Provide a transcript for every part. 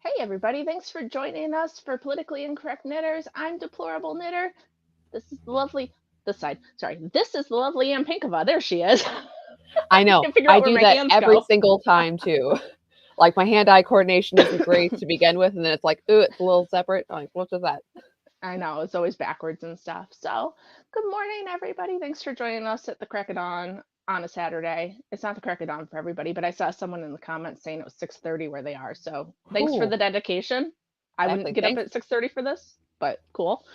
Hey everybody, thanks for joining us for Politically Incorrect Knitters. I'm Deplorable Knitter. This is the lovely, this side, sorry, this is the lovely Ann Pinkava. There she is. I I know. can't figure I out where do my that hands every go. single time too. Like my hand-eye coordination isn't great to begin with, and then it's like, ooh, it's a little separate. I'm like, what is that? I know, it's always backwards and stuff. So, good morning everybody. Thanks for joining us at the crack of dawn on a Saturday. It's not the crack of dawn for everybody, but I saw someone in the comments saying it was 6:30 where they are. So, thanks for Ooh, the dedication. I wouldn't exactly. get up Thanks. at 6:30 for this, but cool.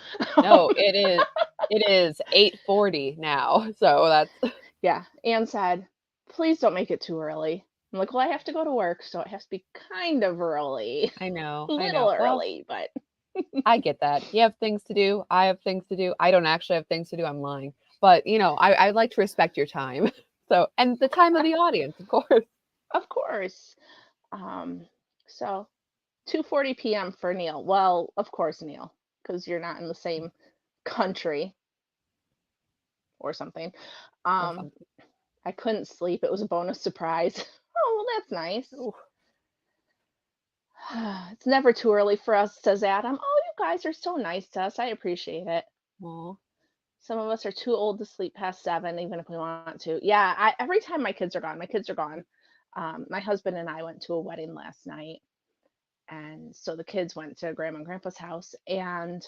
No, it is 8:40 now. So that's Yeah, Anne said, please don't make it too early. I'm like, well, I have to go to work, so it has to be kind of early. I know, I Little know. Well, early, but I get that. You have things to do. I have things to do. I don't actually have things to do. I'm lying. But I like to respect your time. So and the time of the audience, of course. of course. Um, so 2:40 p.m. for Neil. Well, of course, Neil, because you're not in the same country or something. Or Um, something. I couldn't sleep. It was a bonus surprise. Oh, well, that's nice. Ooh. It's never too early for us, says Adam. Oh, you guys are so nice to us. I appreciate it. Aw. Some of us are too old to sleep past 7, even if we want to. Yeah, every time my kids are gone, my kids are gone. My husband and I went to a wedding last night, and so the kids went to Grandma and Grandpa's house, and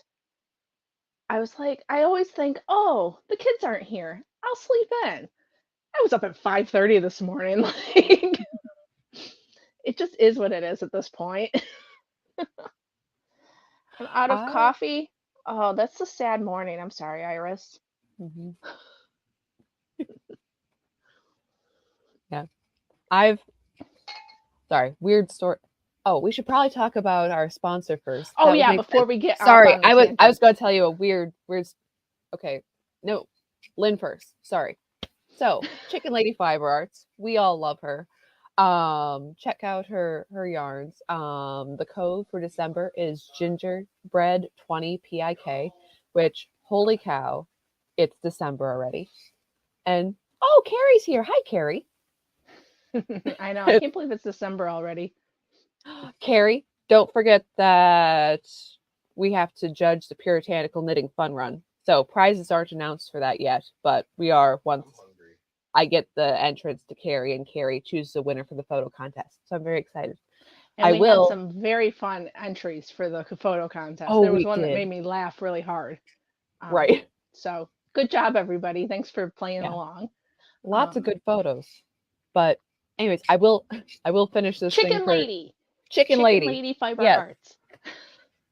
I was like, I always think, oh, the kids aren't here. I'll sleep in. I was up at 5:30 this morning. Like, it just is what it is at this point. I'm out of I coffee. Oh, that's a sad morning. I'm sorry, Iris. mhm. Yeah. I've sorry, weird story. Oh, we should probably talk about our sponsor first. Oh That would yeah, make before sense. we get off Sorry, on the I was tangent. going to tell you a weird. Okay, no, Lynn first. Sorry. So, Chicken Lady Fiber Arts, we all love her. Check out her yarns. The code for December is gingerbread 20 PIK, which holy cow, it's December already. And oh, Carrie's here. Hi, Carrie. I know. I can't believe it's December already. Carrie, don't forget that we have to judge the Puritanical Knitting Fun Run. So prizes aren't announced for that yet, but we are once I get the entrance to Carrie and Carrie chooses the winner for the photo contest. So I'm very excited. And I we had will. some very fun entries for the photo contest. Oh, There was we one that made did. me laugh really hard. Um, Right. so good job, everybody. Thanks for playing Yeah. along. Lots of Um, good photos. But anyways, I will finish this thing Chicken for Lady, Chicken Chicken Lady. Lady Fiber Yes, Arts.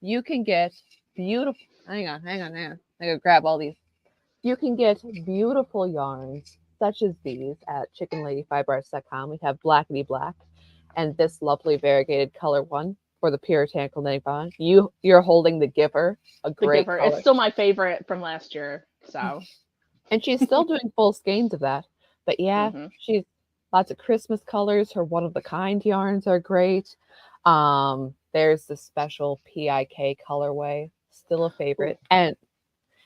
you can get beautiful. Hang on. I gotta grab all these. You can get beautiful yarns such as these at chickenladyfibers.com. We have Blackety Black and this lovely variegated color one for the Puritanical Knitting Bond. You're holding the Giver, a The great Giver. It's color. still my favorite from last year. So, And she's still doing full skeins of that. But yeah, hmm she's lots of Christmas colors. Her one of the kind yarns are great. There's the special PIK colorway, still a Ooh, favorite. And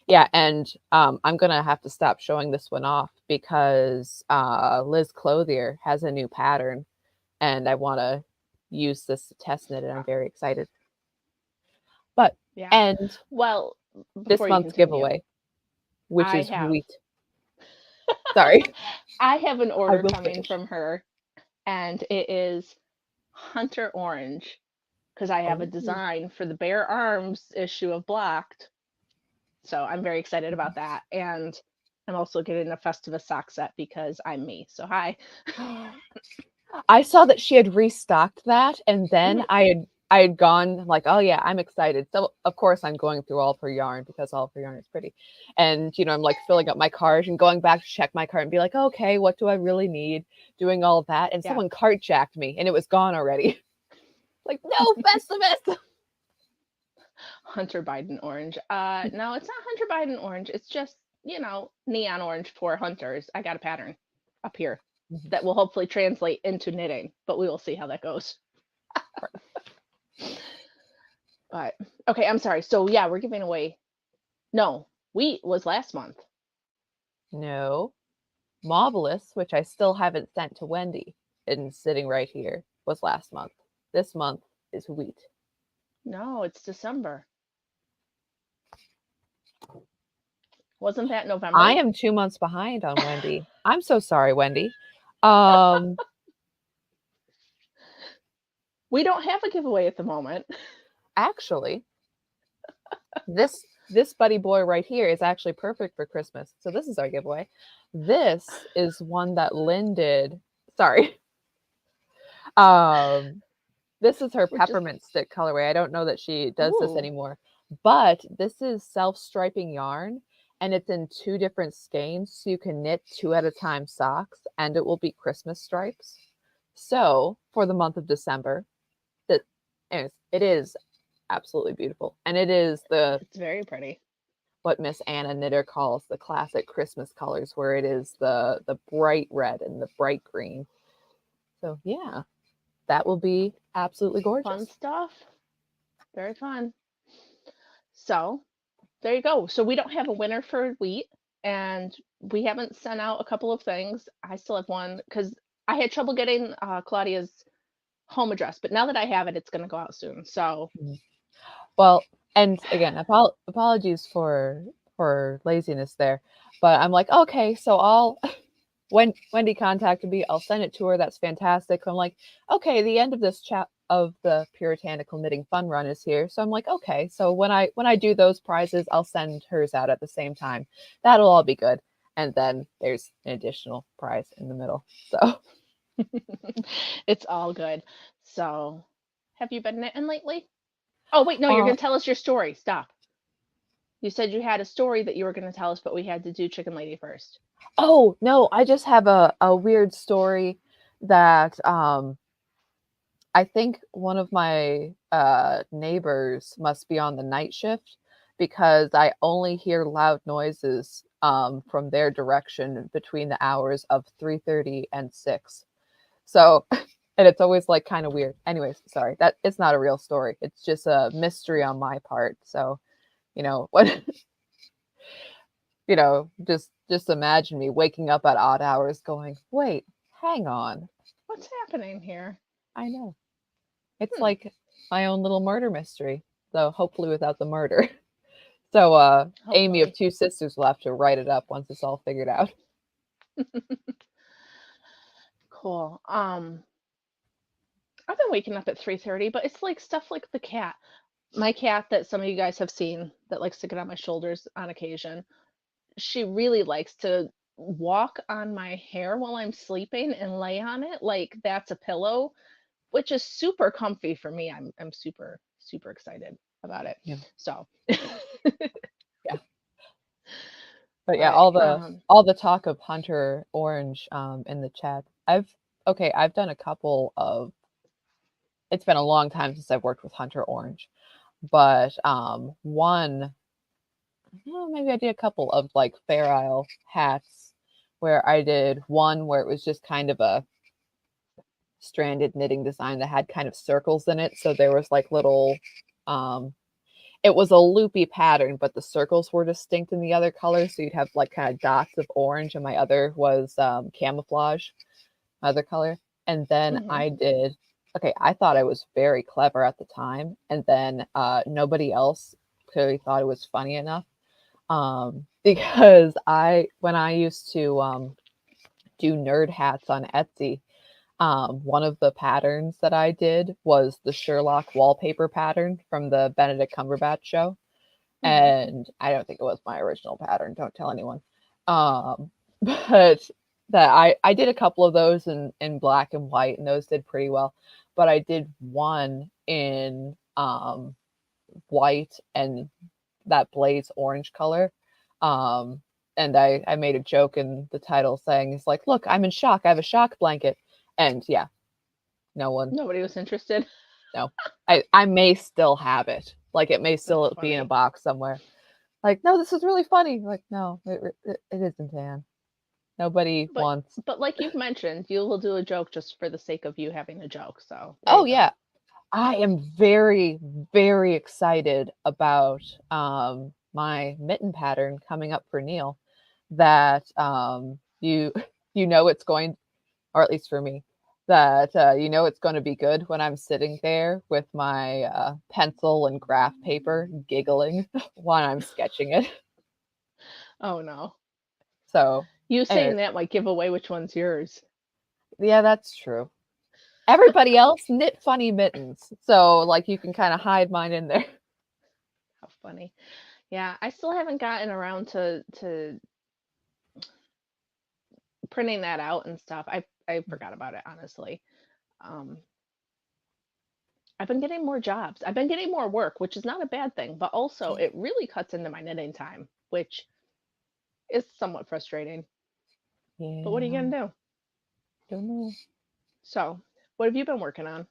yeah, and I'm gonna have to stop showing this one off because Liz Clothier has a new pattern, and I want to use this to test knit, and I'm very excited. But yeah. and Well, this before you month's continue, giveaway, which I is have wheat. Sorry, I have an I order will coming finish. from her, and it is Hunter Orange because I have a Oh, design for the Bare Arms issue of Blocked. So I'm very excited about that. And I'm also getting a Festivus sock set because I'm me. So hi. I saw that she had restocked that, and then Mhm. I had gone like, oh yeah, I'm excited. So of course I'm going through all of her yarn because all of her yarn is pretty, and I'm like filling up my cart and going back to check my cart and be like, okay, what do I really need? Doing all of that, and Yeah. someone cart jacked me, and it was gone already. Like no, Festivus. Hunter Biden orange. No, it's not Hunter Biden orange. It's just, neon orange for hunters. I got a pattern up here that will hopefully translate into knitting, but we will see how that goes. But okay, I'm sorry. So yeah, we're giving away. No, wheat was last month. No, Mobilus, which I still haven't sent to Wendy, and sitting right here was last month. This month is wheat. No, it's December. Wasn't that I November? am 2 months behind on Wendy. I'm so sorry, Wendy. Um, We don't have a giveaway at the moment. actually, this buddy boy right here is actually perfect for Christmas. So this is our giveaway. This is one that Lynn did. Sorry. Um, this is her We're just, peppermint stick colorway. I don't know that she does this ooh, anymore, but this is self-striping yarn and it's in 2 different skeins. So you can knit 2 at a time socks and it will be Christmas stripes. So for the month of December, that anyways, it is absolutely beautiful. And it is the it's very pretty. what Miss Anna Knitter calls the classic Christmas colors, where it is the bright red and the bright green. So yeah, that will be absolutely Fun gorgeous. stuff. Very fun. So there you go. So we don't have a winner for wheat, and we haven't sent out a couple of things. I still have one because I had trouble getting Claudia's home address, but now that I have it, it's going to go out soon. So Mhm. Well, and again, apologies for laziness there, but I'm like, okay, so I'll when Wendy contacted me, I'll send it to her. That's fantastic. I'm like, okay, the end of this chat of the Puritanical Knitting Fun Run is here. So I'm like, okay, so when I do those prizes, I'll send hers out at the same time. That'll all be good. And then there's an additional prize in the middle. So it's all good. So have you been knitting lately? Oh, wait, no, you're uh, going to tell us your story. Stop. You said you had a story that you were going to tell us, but we had to do Chicken Lady first. oh no, I just have a weird story that I think one of my neighbors must be on the night shift because I only hear loud noises from their direction between the hours of 3:30 and 6. So, and it's always like kind of weird. Anyways, sorry. That it's not a real story. It's just a mystery on my part. So, what just imagine me waking up at odd hours going, "Wait, hang on. What's happening here? I know." It's Hmm. like my own little murder mystery, though hopefully without the murder. So Amy of Hopefully. Two Sisters will have to write it up once it's all figured out. Cool. I've been waking up at 3:30, but it's like stuff like the cat. My cat that some of you guys have seen that likes to get on my shoulders on occasion. She really likes to walk on my hair while I'm sleeping and lay on it like that's a pillow, which is super comfy for me. I'm super super excited about it. Yeah. So, Yeah. But yeah, but all the talk of Hunter Orange in the chat. I've done a couple of it's been a long time since I've worked with Hunter Orange, but one maybe I did a couple of like Fair Isle hats where I did one where it was just kind of a stranded knitting design that had kind of circles in it. So there was like little, um, it was a loopy pattern, but the circles were distinct in the other colors. So you'd have like kind of dots of orange, and my other was camouflage, other color. And then mhm. I did, okay, I thought I was very clever at the time. And then nobody else clearly thought it was funny enough. Because when I used to do nerd hats on Etsy, one of the patterns that I did was the Sherlock wallpaper pattern from the Benedict Cumberbatch show. Mhm. And I don't think it was my original pattern. Don't tell anyone. But that I did a couple of those in black and white, and those did pretty well. But I did one in white and that blaze orange color. Um, and I made a joke in the title saying, it's like, look, I'm in shock. I have a shock blanket. And yeah, no one, Nobody was interested. no. I may still have it. Like it may That's still be in a funny. box somewhere. Like, no, this is really funny. Like, no, it isn't, Anne. Nobody But wants. but like you've mentioned, you will do a joke just for the sake of you having a joke. So there Oh you go. yeah, I am very, very excited about my mitten pattern coming up for Neil. That you you know it's going, or at least for me, that it's going to be good when I'm sitting there with my pencil and graph paper giggling while I'm sketching it. Oh no. So, You saying anyways, that might give away which one's yours. yeah, that's true. Everybody else knit funny mittens, so like you can kind of hide mine in there. How funny. Yeah, I still haven't gotten around to printing that out and stuff. I forgot about it, honestly. Um, I've been getting more jobs. I've been getting more work, which is not a bad thing, but also it really cuts into my knitting time, which is somewhat frustrating. But what are you Yeah, gonna do? don't know. So, what have you been working on?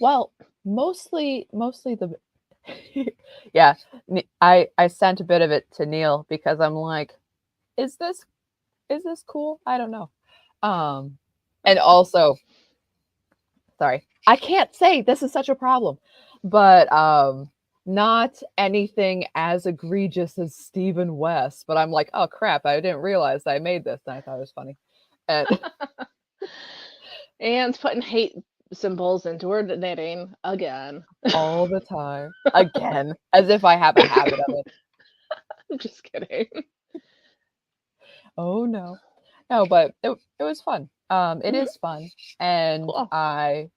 Well, mostly the yeah. I sent a bit of it to Neil because I'm like, is this cool? I don't know. Um, and also, sorry, I can't say this is such a problem, but not anything as egregious as Stephen West. But I'm like, oh crap, I didn't realize I made this, and I thought it was funny. And And putting hate symbols into her knitting again. all the time, again, as if I have a habit of it. I'm just kidding. Oh no. No, but it was fun. It Mhm. is fun. And Cool. I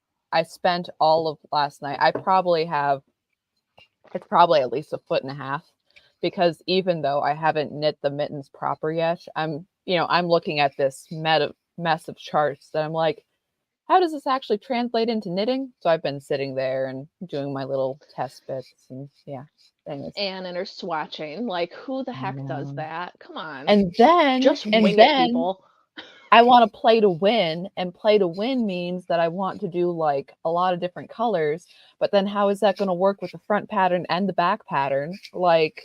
spent all of last night. I probably have it's probably at least a foot and a half because even though I haven't knit the mittens proper yet, I'm looking at this mess of charts that I'm like, how does this actually translate into knitting? So I've been sitting there and doing my little test bits and yeah. Anyways, And in her swatching, like who the I heck does know. that? Come on. And then Just and wing it, then people. I want to play to win, and play to win means that I want to do like a lot of different colors. But then how is that going to work with the front pattern and the back pattern? Like,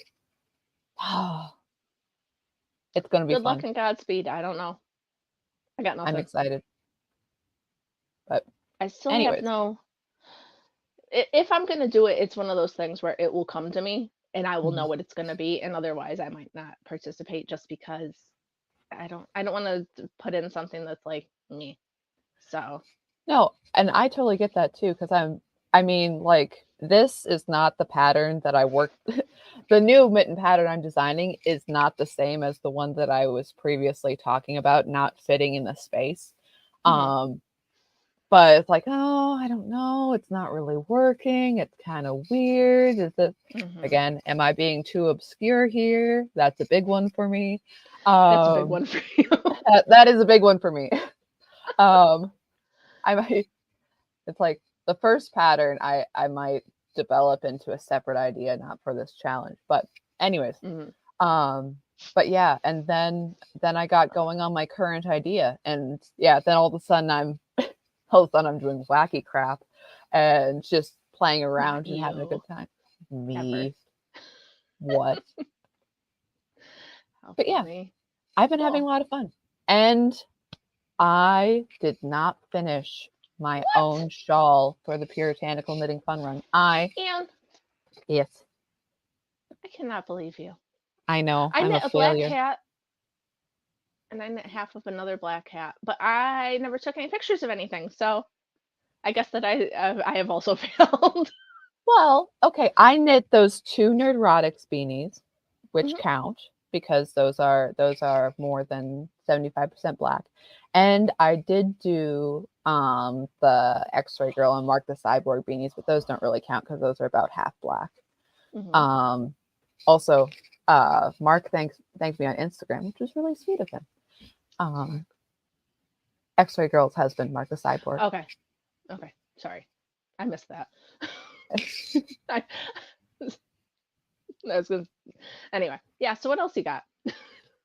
it's going to be Good luck fun. and Godspeed. I don't know. I got I'm nothing. excited. But I still have anyways, no. If I'm gonna do it, it's one of those things where it will come to me and I will know mhm. what it's gonna be, and otherwise I might not participate just because I don't want to put in something that's like me. So No, and I totally get that too because I mean, like this is not the pattern that I work. The new mitten pattern I'm designing is not the same as the one that I was previously talking about, not fitting in the space. mhm, Um, but it's like, oh, I don't know. It's not really working. It's kind of weird. Is it mhm. again? Am I being too obscure here? That's a big one for me. That's a big Um, one for you. that is a big one for me. Um, I might. It's like the first pattern I might develop into a separate idea, not for this challenge. But anyways, Mhm. um, but yeah, and then I got going on my current idea, and yeah, then all of a sudden I'm doing wacky crap and just playing Not around and having a you good time. ever. Me, what? How But yeah, funny. I've been having a Cool. lot of fun. And I did not finish my What? own shawl for the Puritanical Knitting Fun Run. And Yes, I cannot believe you. I know, I I'm a knit a black failure. cat and I knit half of another black cat, but I never took any pictures of anything. So I guess that I have also failed. Well, okay, I knit those 2 Nerdrotics beanies, which Mhm, count because those are more than 75% black. And I did do the X-Ray Girl and Mark the Cyborg beanies, but those don't really count because those are about half black. mhm. Um Also, Mark thanked me on Instagram, which was really sweet of him. Um X-Ray Girl's husband, Mark the Cyborg. Okay. Okay. Sorry. I missed that. I, I was gonna, anyway. Yeah. So what else you got?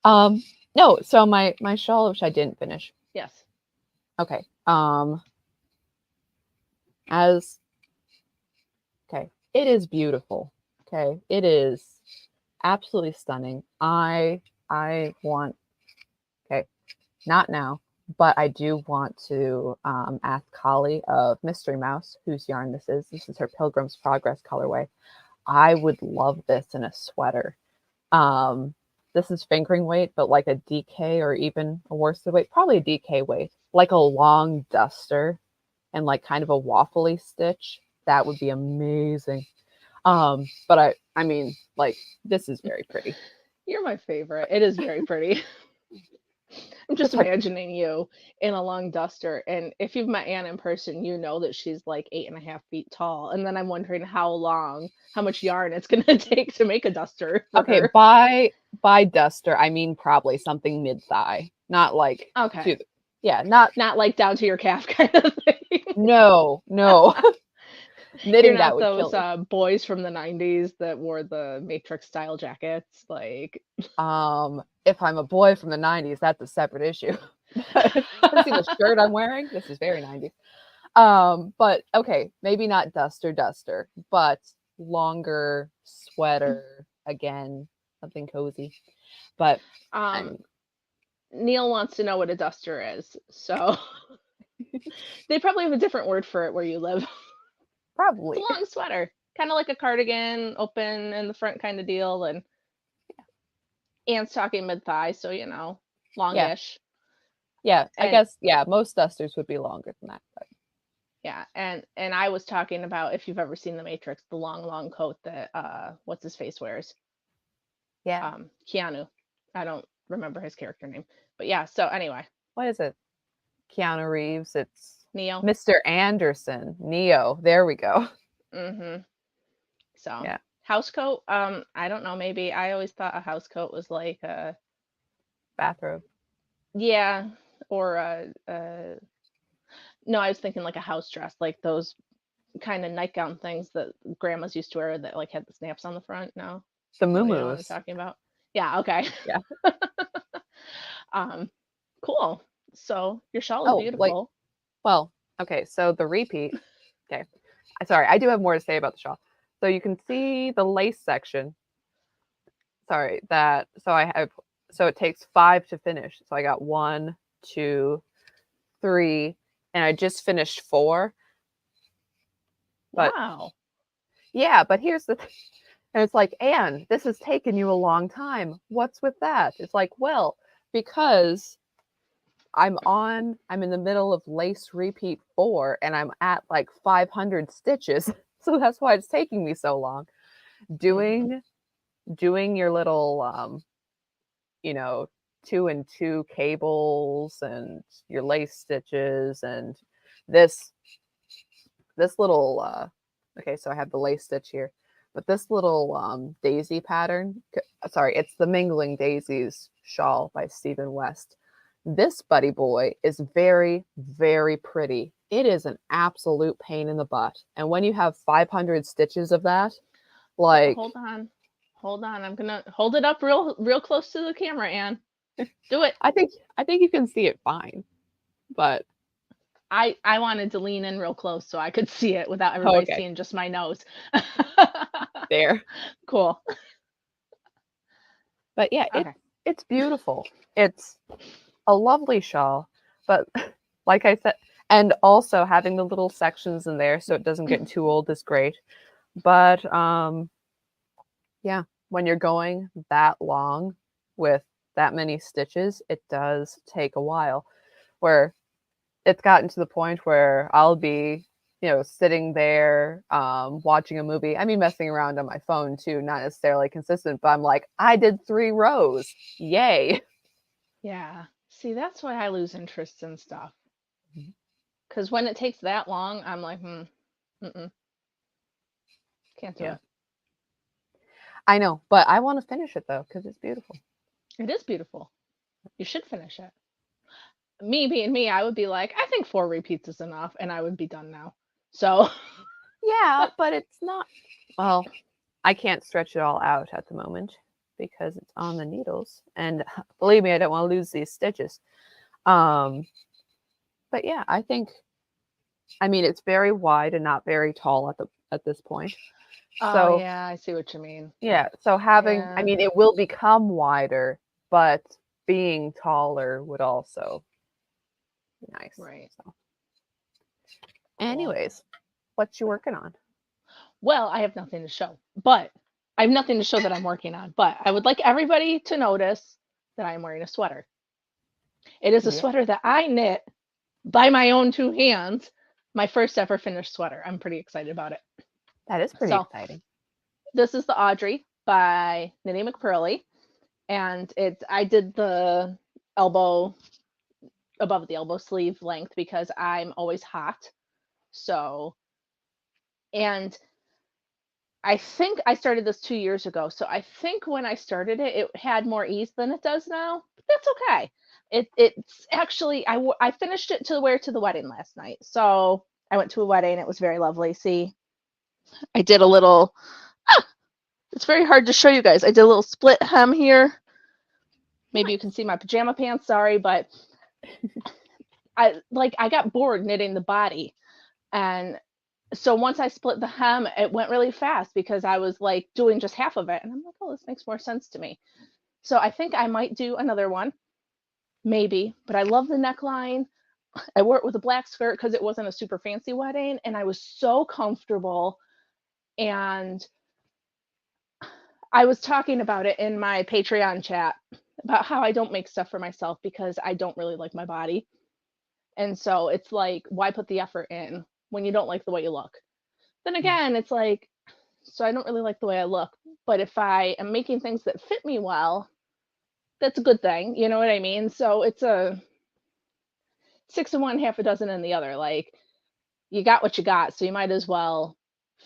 Um no, so my shawl, which I didn't finish. Yes. Okay. As okay, it is beautiful. Okay, it is absolutely stunning. I want okay, not now, but I do want to ask Holly of Mystery Mouse whose yarn this is. This is her Pilgrim's Progress colorway. I would love this in a sweater. Um, this is fingering weight, but like a DK or even a worsted weight, probably a DK weight. like a long duster and like kind of a waffly stitch, that would be amazing. But I mean, like, this is very pretty. You're my favorite. It is very pretty. I'm just Protect. imagining you in a long duster. And if you've met Anne in person, you know that she's like 8.5 feet tall. And then I'm wondering how much yarn it's going to take to make a duster for Okay, her. by duster, I mean probably something mid thigh, not like Okay. to, yeah, not Not like down to your calf kind of thing. no. You're Knitting that not would kill those me. boys from the 90s that wore the Matrix style jackets. Like, If I'm a boy from the 90s, that's a separate issue. But see the shirt I'm wearing? This is very 90s. But okay, maybe not duster, but longer sweater again, something cozy. But um, I'm Neil wants to know what a duster is. So they probably have a different word for it where you live. It's a probably long sweater, kind of like a cardigan, open in the front kind of deal. And Anne's talking mid thigh, so yeah, longish. yeah. I And guess yeah, most dusters would be longer than that. But yeah, and I was talking about, if you've ever seen The Matrix, the long coat that what's his face wears. yeah, Keanu. I don't remember his character name, but yeah. So anyway, what is it? Keanu Reeves. It's Neo. Mr. Anderson. Neo. There we go. Mm-hmm. So Yeah. house coat. I don't know. Maybe I always thought a house coat was like a, Bathrobe. yeah, or a no. I was thinking like a house dress, like those kind of nightgown things that grandmas used to wear that like had the snaps on the front. No, The no, you know what I'm muumuus. talking about. Yeah. Okay. Yeah. um, cool. So your shawl is Oh, like, beautiful. well, okay. So the repeat. Okay. Sorry, I do have more to say about the shawl. So you can see the lace section. Sorry, that so I have so it takes 5 to finish. So I got 1, 2, 3, and I just finished 4. But Wow. yeah, but here's the and it's like, Anne, this has taken you a long time. What's with that? It's like, well, because I'm in the middle of lace repeat 4 and I'm at like 500 stitches. So that's why it's taking me so long. Mm-hmm. Doing your little you know, 2 and 2 cables and your lace stitches and this little okay, so I have the lace stitch here. But this little daisy pattern, sorry, it's the Mingling Daisies shawl by Stephen West. This buddy boy is very, very pretty. It is an absolute pain in the butt. And when you have 500 stitches of that, like, Hold on. Hold on. I'm gonna hold it up real close to the camera, Anne. Do it. I think you can see it fine. But I wanted to lean in real close so I could see it without oh, everybody okay, seeing just my nose. there. Cool. But yeah, Okay. it's beautiful. It's a lovely shawl, but like I said, and also having the little sections in there so it doesn't get too old is great. But yeah, when you're going that long with that many stitches, it does take a while. Where it's gotten to the point where I'll be, sitting there watching a movie. I mean, messing around on my phone too, not necessarily consistent, but I'm like, I did 3 rows. Yay. Yeah. See, that's why I lose interest in stuff. Mhm. Because when it takes that long, I'm like, mm-mm, can't do Yeah. it. I know, but I want to finish it though because it's beautiful. It is beautiful. You should finish it. Me being me, I would be like, I think 4 repeats is enough, and I would be done now. So, Yeah, but it's not. Well, I can't stretch it all out at the moment because it's on the needles, and believe me, I don't want to lose these stitches. Um, but yeah, I mean, it's very wide and not very tall at this point. oh So yeah, I see what you mean. yeah, so I Yeah. mean, it will become wider, but being taller would also be nice. Right. So, Cool. anyways, what you working on? Well, I have nothing to show, but I have nothing to show that I'm working on, but I would like everybody to notice that I am wearing a sweater. It is a Yeah. sweater that I knit by my own two hands my first ever finished sweater. I'm pretty excited about it. That is pretty So exciting. this is the Audrey by Knitting McPurley, and I did the elbow above the elbow sleeve length because I'm always hot. So, and I think I started this 2 years ago. So I think when I started it, it had more ease than it does now. But that's okay. It's actually I finished it to wear to the wedding last night. So I went to a wedding. It was very lovely. See, I did a little. It's very hard to show you guys. I did a little split hem here. Maybe you can see my pajama pants. Sorry, but I got bored knitting the body, and so once I split the hem, it went really fast because I was like doing just half of it, and I'm like, oh, this makes more sense to me. So I think I might do another one, maybe. But I love the neckline. I wore it with a black skirt because it wasn't a super fancy wedding, and I was so comfortable. And I was talking about it in my Patreon chat about how I don't make stuff for myself because I don't really like my body. And so it's like, why put the effort in when you don't like the way you look? Then again, it's like, so I don't really like the way I look. But if I am making things that fit me well, that's a good thing. You know what I mean? So it's a 6 in one, half a dozen in the other. Like, you got what you got. So you might as well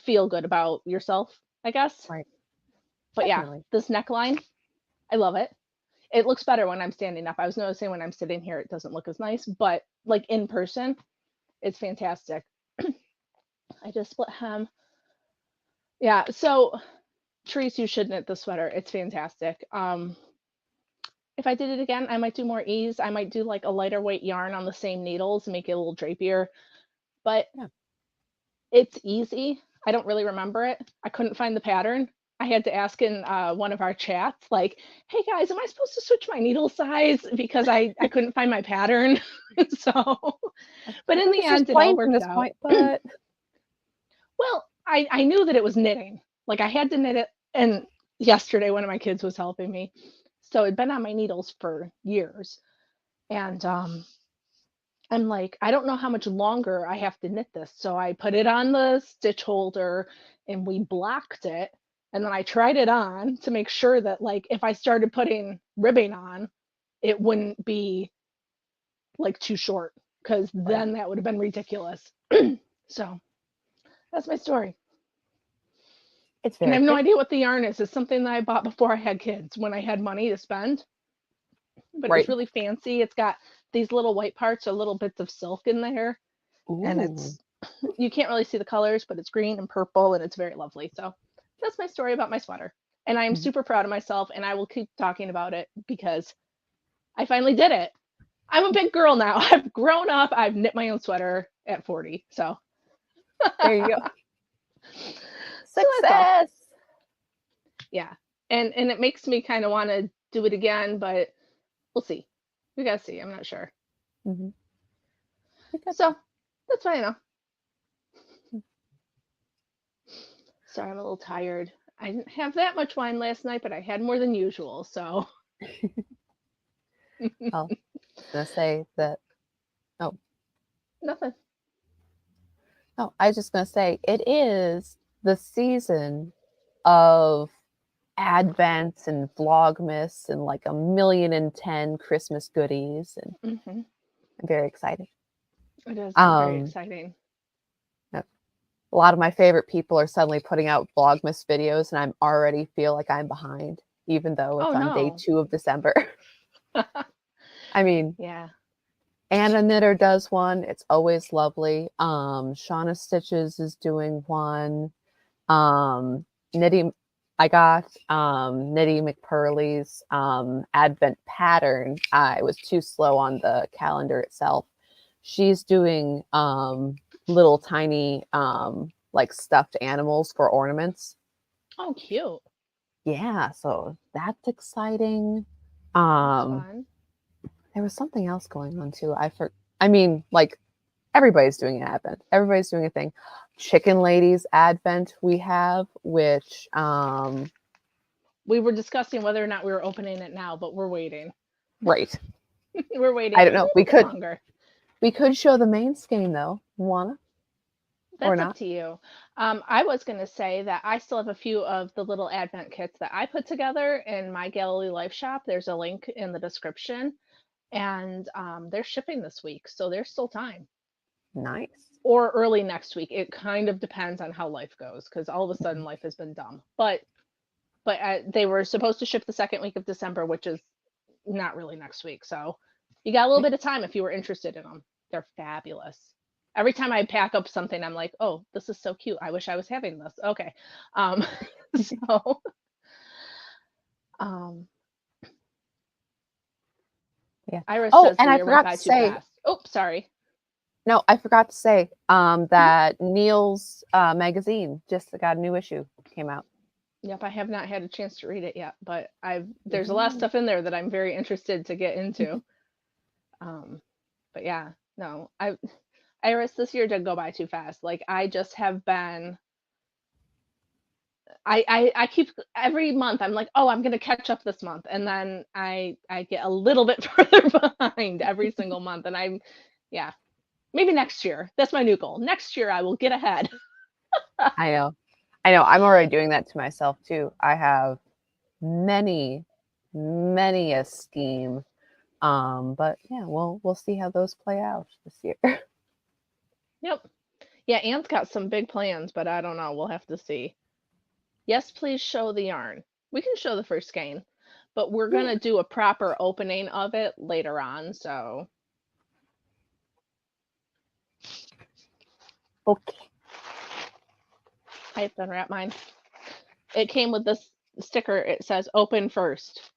feel good about yourself, I guess. Right. But Definitely. yeah, this neckline, I love it. It looks better when I'm standing up. I was noticing when I'm sitting here, it doesn't look as nice, but like in person, it's fantastic. I just split hem. Yeah, so Therese, you should knit the sweater. It's fantastic. If I did it again, I might do more ease. I might do like a lighter weight yarn on the same needles and make it a little drapier. But Yeah. it's easy. I don't really remember it. I couldn't find the pattern. I had to ask in one of our chats, like, "Hey guys, am I supposed to switch my needle size because I couldn't find my pattern?" So, but I in think the it's just end, it all plain from worked this out. point, but Well, I knew that it was knitting. Like I had to knit it, and yesterday one of my kids was helping me, so it'd been on my needles for years, and I'm like, I don't know how much longer I have to knit this. So I put it on the stitch holder and we blocked it. And then I tried it on to make sure that like if I started putting ribbing on, it wouldn't be like too short because right. then that would have been ridiculous. So that's my story. It's And I very have no pretty. idea what the yarn is. It's something that I bought before I had kids when I had money to spend, but it was Right. really fancy. It's got these little white parts or little bits of silk in there, and Ooh. it's you can't really see the colors, but it's green and purple and it's very lovely. So that's my story about my sweater. And I am Mhm. super proud of myself and I will keep talking about it because I finally did it. I'm a big girl now. I've grown up. I've knit my own sweater at 40. So There you go. so that's all. Success. Yeah. And it makes me kind of want to do it again, but we'll see. We gotta see. I'm not sure. Mm-hmm. So that's what I know. Sorry, I'm a little tired. I didn't have that much wine last night, but I had more than usual. So Oh, I was gonna say that. Oh, nothing. no, I was just gonna say it is the season of Advent and Vlogmas and like 1,000,010 Christmas goodies, and Hmm. I'm very excited. It is very Um, exciting. a lot of my favorite people are suddenly putting out Vlogmas videos, and I'm already feel like I'm behind, even though Oh it's on day no. 2 of December. I mean, Yeah. Anna Knitter does one. It's always lovely. Shauna Stitches is doing one. Knitting, I got Knitty McPurley's Advent pattern. I was too slow on the calendar itself. She's doing little tiny like stuffed animals for ornaments. Oh, cute. Yeah, so that's exciting. That's Um, fun. there was something else going on too. I mean, like everybody's doing an Advent. Everybody's doing a thing. Chicken Ladies Advent we have, which We were discussing whether or not we were opening it now, but we're waiting. right. We're waiting I a don't know. little We bit could longer. We could show the main skein though. Wanna or That's up not? to you. I was going to say that I still have a few of the little advent kits that I put together in my Galilee Life shop. There's a link in the description, and they're shipping this week, so there's still time. Nice. Or early next week. It kind of depends on how life goes, because all of a sudden life has been dumb. But they were supposed to ship the second week of December, which is not really next week. So you got a little bit of time if you were interested in them. They're fabulous. Every time I pack up something, I'm like, oh, this is so cute. I wish I was having this. Okay. Um, so, um, Yeah. Iris Oh, says and the I year went forgot by to too say, fast. Oh, sorry. no, I forgot to say that Neil's magazine just got a new issue came out. Yep, I have not had a chance to read it yet, but there's a lot of stuff in there that I'm very interested to get into. But yeah, no, Iris, this year did go by too fast. Like I just have been I keep every month I'm like, oh, I'm gonna catch up this month, and then I get a little bit further behind every single month, and yeah, maybe next year. That's my new goal. Next year I will get ahead. I know. I'm already doing that to myself too. I have many a scheme. But yeah, we'll see how those play out this year. Yep. Yeah, Anne's got some big plans, but I don't know. We'll have to see. Yes, please show the yarn. We can show the first skein, but we're gonna do a proper opening of it later on. So Okay. I've unwrapped mine. It came with this sticker. It says open first.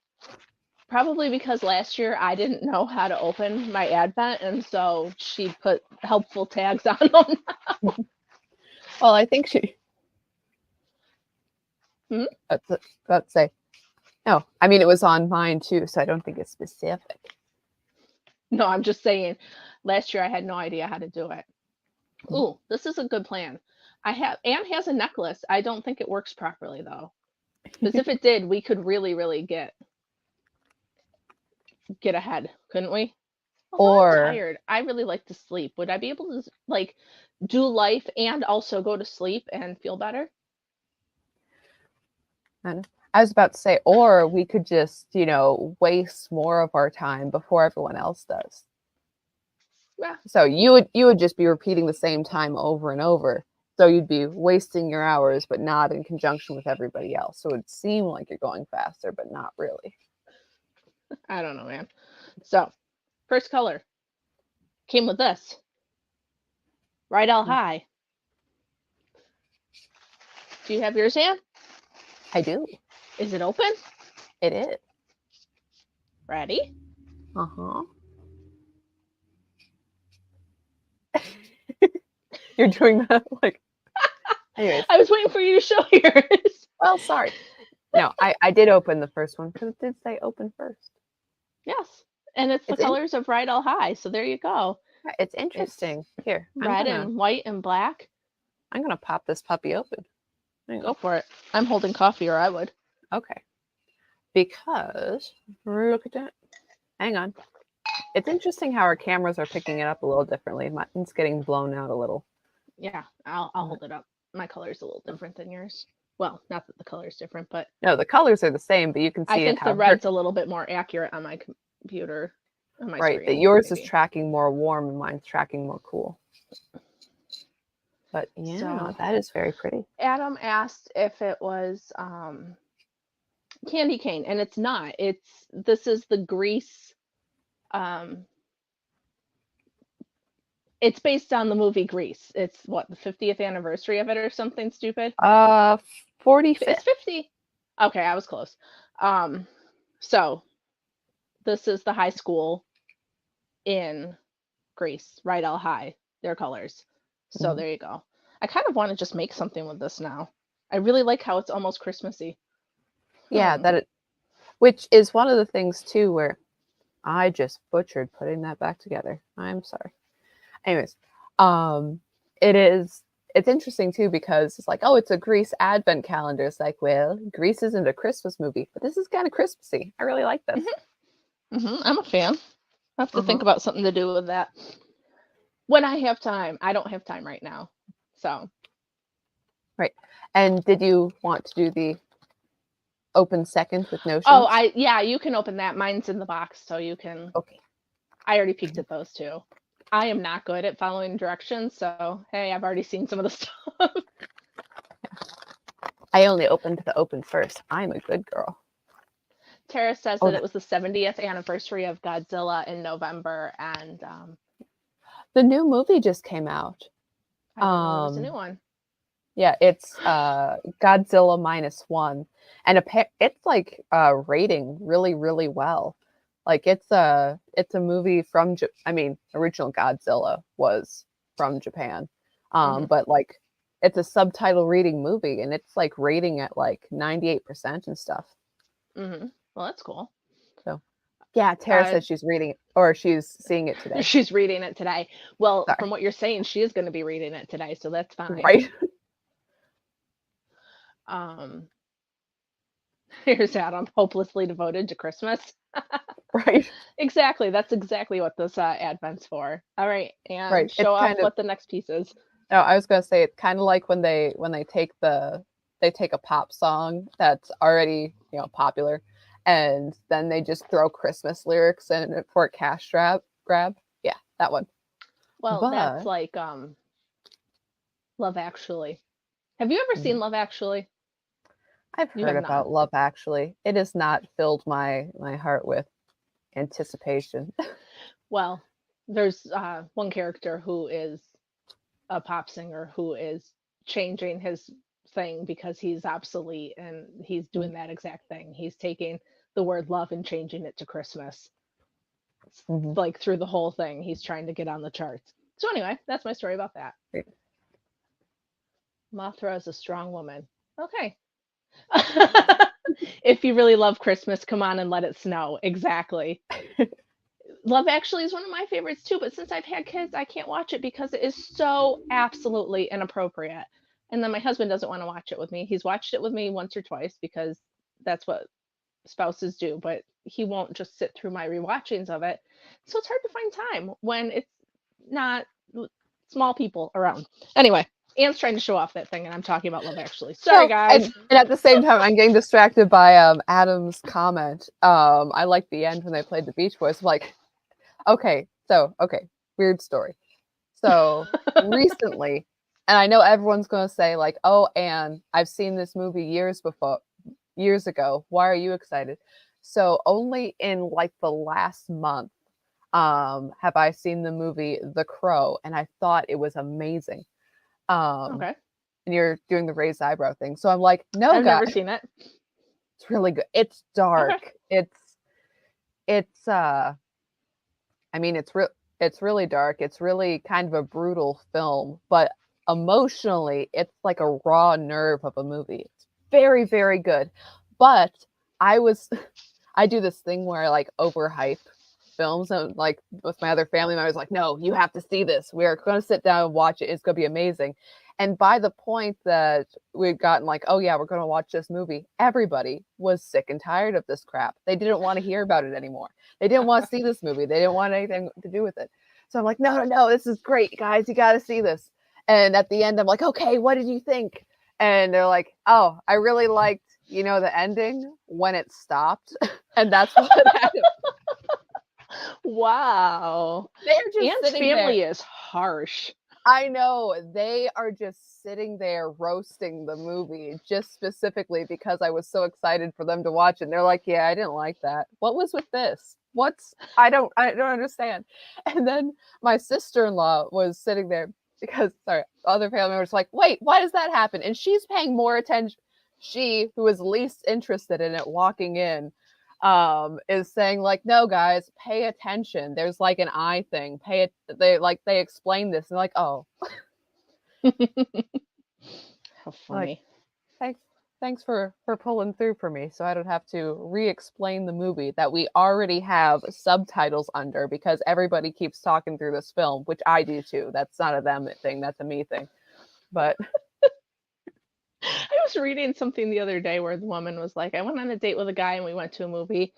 Probably because last year I didn't know how to open my Advent, and so she put helpful tags on them. Well, I think she. Let's say. No, I mean it was on mine too, so I don't think it's specific. No, I'm just saying. Last year I had no idea how to do it. Ooh, this is a good plan. Anne has a necklace. I don't think it works properly though, because if it did, we could really get ahead, couldn't we? Although I'm tired. I really like to sleep. Would I be able to like do life and also go to sleep and feel better? I was about to say, or we could just, waste more of our time before everyone else does. Yeah. So you would just be repeating the same time over and over. So you'd be wasting your hours, but not in conjunction with everybody else. So it'd seem like you're going faster, but not really. I don't know, man. So, first color came with this. Rydell High. Do you have yours, Anne? I do. Is it open? It is. Ready? Uh-huh. You're doing that like. Anyways. I was waiting for you to show yours. Well, sorry. No, I did open the first one because it did say open first. Yes. And it's the colors of Rydell High. So there you go. It's interesting. Here. Red and white and black. I'm going to pop this puppy open. Go for it. I'm holding coffee, or I would. Okay. Because, look at that. Hang on. It's interesting how our cameras are picking it up a little differently. Mine's getting blown out a little. Yeah, I'll hold it up. My color's a little different than yours. Well, not that the color's different, but... No, the colors are the same, but you can see I think the red's a little bit more accurate on my computer. On my screen, that yours is tracking more warm and mine's tracking more cool. But yeah, so, that is very pretty. Adam asked if it was candy cane, and it's not. This is the Grease. It's based on the movie Grease. It's what, the 50th anniversary of it or something stupid? 45th. It's 50. Okay, I was close. So this is the high school in Grease, Rydell High, their colors. So there you go. I kind of want to just make something with this now. I really like how it's almost Christmassy. Yeah, which is one of the things too where I just butchered putting that back together. I'm sorry. Anyways, it's interesting too because it's like, oh, it's a Grease advent calendar. It's like, well, Grease isn't a Christmas movie, but this is kind of Christmassy. I really like this. I'm a fan. I have to think about something to do with that. When I have time. I don't have time right now. So, Right. And did you want to do the open second with oh, notions? yeah, you can open that. Mine's in the box, so you can. Okay. I already peeked at those too. I am not good at following directions, so hey, I've already seen some of the stuff. I only opened the open first. I'm a good girl. Tara says Oh, that it was the 70th anniversary of Godzilla in November, and the new movie just came out. I didn't know there was a new one. Yeah, it's Godzilla -1, and it's like rating really, really well. Like it's a movie from original Godzilla was from Japan, Hmm. but like it's a subtitle reading movie, and it's like rating at like 98% and stuff. Hmm. Well, that's cool. So yeah, Tara Uh, says she's reading it, or she's seeing it today. she's reading it today. Well, from Sorry, what you're saying, she is going to be reading it today, so that's fine. right, Um, here's Adam, hopelessly devoted to Christmas. right, Exactly. That's exactly what this Advent's for. All right, and right. show It's off kind of what the next piece is. No, I was gonna say it's kind of like when they take a pop song that's already popular, and then they just throw Christmas lyrics in it for a cash grab. Yeah, that one. Well, that's But like Love Actually. Have you ever seen Love Actually? I've You heard have not. about Love Actually. It has not filled my heart with anticipation. Well, there's one character who is a pop singer who is changing his thing because he's obsolete, and he's doing that exact thing. He's taking the word love and changing it to Christmas. Mm-hmm. Like through the whole thing, he's trying to get on the charts. So anyway, that's my story about that. Mothra is a strong woman. Okay. If you really love Christmas, come on and let it snow. Exactly. Love Actually is one of my favorites too, but since I've had kids, I can't watch it because it is so absolutely inappropriate. And then my husband doesn't want to watch it with me. He's watched it with me once or twice because that's what spouses do, but he won't just sit through my rewatchings of it. So it's hard to find time when it's not small people around. Anyway, Anne's trying to show off that thing, and I'm talking about Love Actually. Sorry, No, guys. and at the same time, I'm getting distracted by Adam's comment. I like the end when they played the Beach Boys. Like, okay, weird story. So recently, and I know everyone's gonna say like, "Oh, Anne, I've seen this movie years ago. Why are you excited?" So only in like the last month, have I seen the movie The Crow, and I thought it was amazing. Um, Okay. and you're doing the raised eyebrow thing, so I'm like, "No, I've never guys, seen it. it's really good. It's Okay. dark. It's I mean, it's really dark. It's really kind of a brutal film, but emotionally, it's like a raw nerve of a movie. It's very, very good. But I was I do this thing where I like overhype films, and like with my other family members, like, no, you have to see this. We're gonna sit down and watch it. It's gonna be amazing. And by the point that we'd gotten like, oh yeah, we're gonna watch this movie, everybody was sick and tired of this crap. They didn't want to hear about it anymore. They didn't want to see this movie. They didn't want anything to do with it. So I'm like, no, no, no, this is great, guys. You got to see this. And at the end, I'm like, okay, what did you think? And they're like, oh, I really liked, the ending when it stopped. And that's what happened. Wow. They're just Anne's sitting there. family is harsh. I know. They are just sitting there roasting the movie just specifically because I was so excited for them to watch it. And they're like, yeah, I didn't like that. What was with this? I don't understand. And then my sister-in-law was sitting there because other family members like, wait, why does that happen? And she's paying more attention. She, who is least interested in it walking in, is saying like, no guys, pay attention, there's like an eye thing, they explain this and like, oh, How like, funny. thanks for pulling through for me so I don't have to re-explain the movie that we already have subtitles under because everybody keeps talking through this film, which I do too. That's not a them thing, that's a me thing. But I was reading something the other day where the woman was like, I went on a date with a guy and we went to a movie,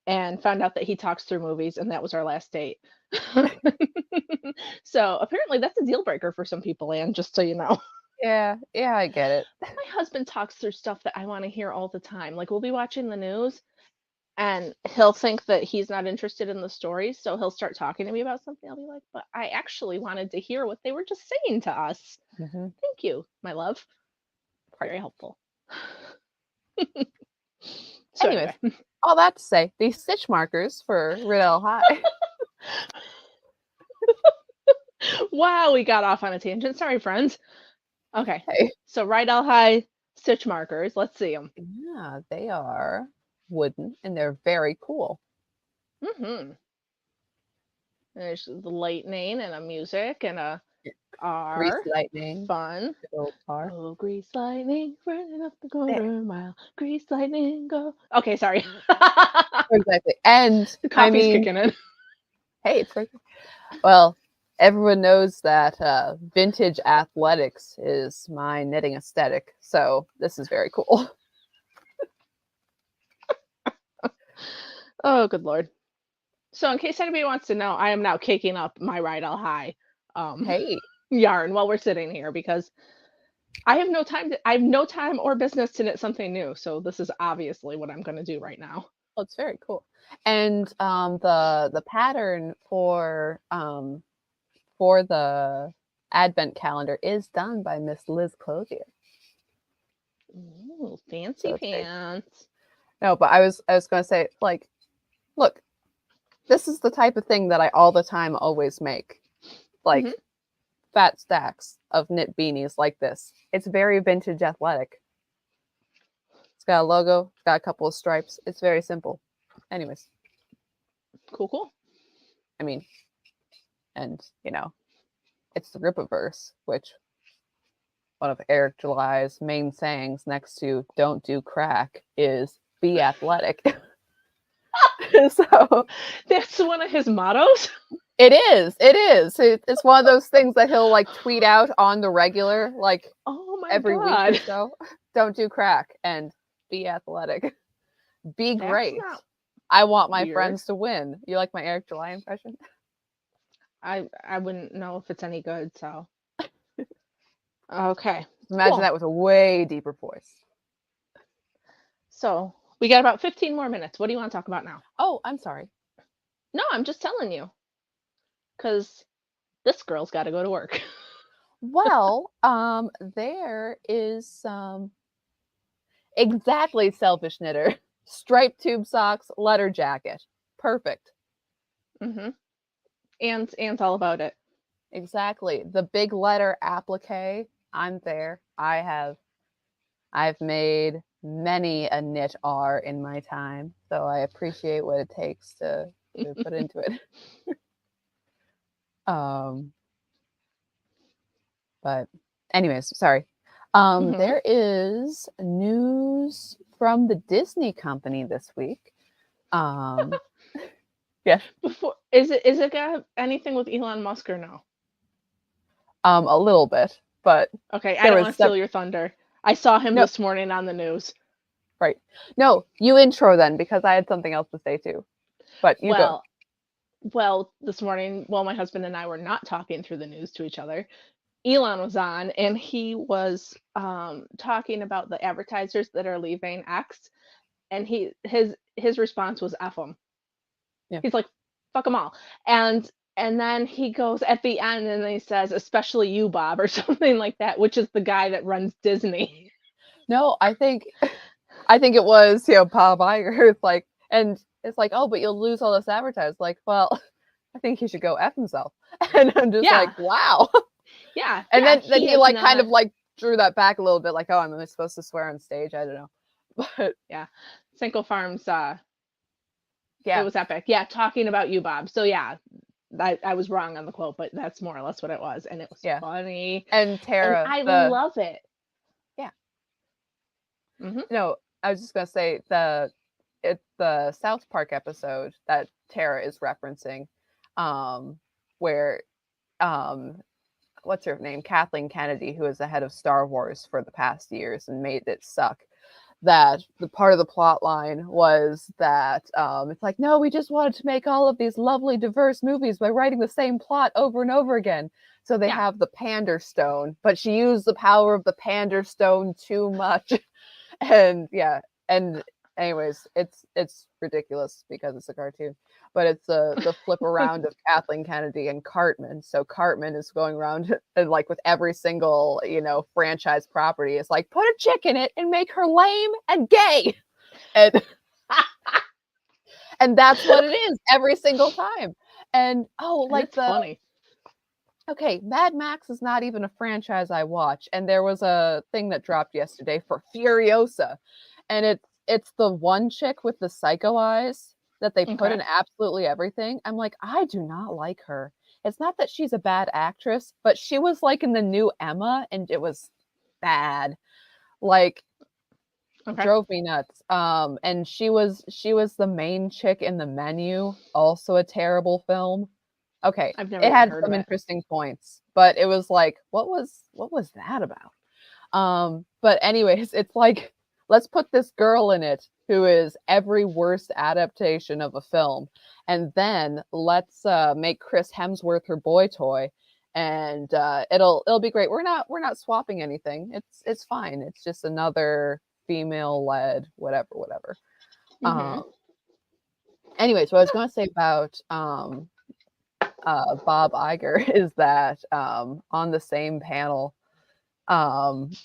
and found out that he talks through movies, and that was our last date. So apparently that's a deal breaker for some people, Anne, just so you know. Yeah, yeah, I get it. My husband talks through stuff that I want to hear all the time. Like we'll be watching the news and he'll think that he's not interested in the story, so he'll start talking to me about something. I'll be like, "But I actually wanted to hear what they were just saying to us. Hmm. Thank you, my love. Right. Very helpful." So Anyways, anyway. all that to say, these stitch markers for Riddell High. Wow, we got off on a tangent. Sorry, friends. Okay. Hey. So Rydell High stitch markers. Let's see them. Yeah, they are wooden and they're very cool. Mm-hmm. There's the lightning and a music and a Grease R. lightning, Fun. good old bar. Oh, grease lightning running up the There. quarter mile. Grease lightning go. Okay, sorry. Exactly. And The I coffee's mean, kicking in. hey, it's right. Well, everyone knows that vintage athletics is my knitting aesthetic. So this is very cool. Oh, good lord. So in case anybody wants to know, I am now caking up my Rydell High Hey, yarn while we're sitting here because I have no time or business to knit something new. So this is obviously what I'm going to do right now. well, it's very cool. And the pattern for the advent calendar is done by Miss Liz Clothier. Ooh, fancy So it's great. pants. No, but I was gonna say, like, look, this is the type of thing that I all the time always make. Like Mhm. fat stacks of knit beanies like this. It's very vintage athletic. It's got a logo, it's got a couple of stripes. It's very simple. Anyways, Cool, cool. I mean, and it's the Rippaverse, which one of Eric July's main sayings next to "Don't do crack" is "Be athletic." So That's one of his mottos. it is. It's one of those things that he'll like tweet out on the regular, like Oh my every week or god. so. Don't do crack and be athletic. Be That's great. not I want my weird. friends to win. You like my Eric July impression? I wouldn't know if it's any good, so. Okay. Imagine Cool. that with a way deeper voice. So we got about 15 more minutes. What do you want to talk about now? Oh, I'm sorry. No, I'm just telling you. Because this girl's got to go to work. Well, there is some exactly selfish knitter. Striped tube socks, letter jacket. Perfect. Mm-hmm. Anne's all about it. Exactly. The big letter applique. I'm there. I've made many a knit R in my time, so I appreciate what it takes to put into it. But anyways, sorry. Mhm. There is news from the Disney company this week. Yeah. Before is it got anything with Elon Musk or no? A little bit, but Okay, I there don't was want to steal your thunder. I saw him no, this morning on the news. right. No, you intro then because I had something else to say too. But you go. Well, this morning, while my husband and I were not talking through the news to each other, Elon was on and he was talking about the advertisers that are leaving X, and his response was F them. Yeah. He's like, fuck them all. And then he goes at the end and he says, especially you, Bob, or something like that, which is the guy that runs Disney. No, I think it was, Bob Iger. It's like, and it's like, oh, but you'll lose all this advertising. Like, well, I think he should go F himself. And I'm just Yeah. like, wow. Yeah. And yeah, then he like kind not... of like drew that back a little bit, like, oh, am I supposed to swear on stage? I don't know. But yeah. Cinco Farms, yeah, it was epic. Yeah, talking about you, Bob. So yeah, I was wrong on the quote, but that's more or less what it was. And it was yeah. funny. And Tara, and I love it. Yeah. Mm-hmm. No, I was just gonna say it's the South Park episode that Tara is referencing, where what's her name? Kathleen Kennedy, who is the head of Star Wars for the past years and made it suck. that the part of the plot line was that it's like, no, we just wanted to make all of these lovely diverse movies by writing the same plot over and over again. So they Yeah. have the Pander Stone, but she used the power of the Pander Stone too much. And yeah, and anyways, it's ridiculous because it's a cartoon, but it's the flip around of Kathleen Kennedy and Cartman. So Cartman is going around and like with every single, franchise property, it's like put a chick in it and make her lame and gay, and and that's what it is every single time. And like It's funny. okay, Mad Max is not even a franchise I watch, and there was a thing that dropped yesterday for Furiosa, and it's the one chick with the psycho eyes that they put Okay. in absolutely everything. I'm like, I do not like her. It's not that she's a bad actress, but she was like in the new Emma, and it was bad. Like, Okay. drove me nuts. And she was the main chick in The Menu, also a terrible film. Okay, I've never it even had heard of some it. interesting points, but it was like, what was that about? But anyways, it's like, let's put this girl in it who is every worst adaptation of a film, and then let's make Chris Hemsworth her boy toy, and it'll be great. We're not swapping anything. It's fine. It's just another female led whatever. Mm-hmm. Anyways, what I was going to say about Bob Iger is that on the same panel, and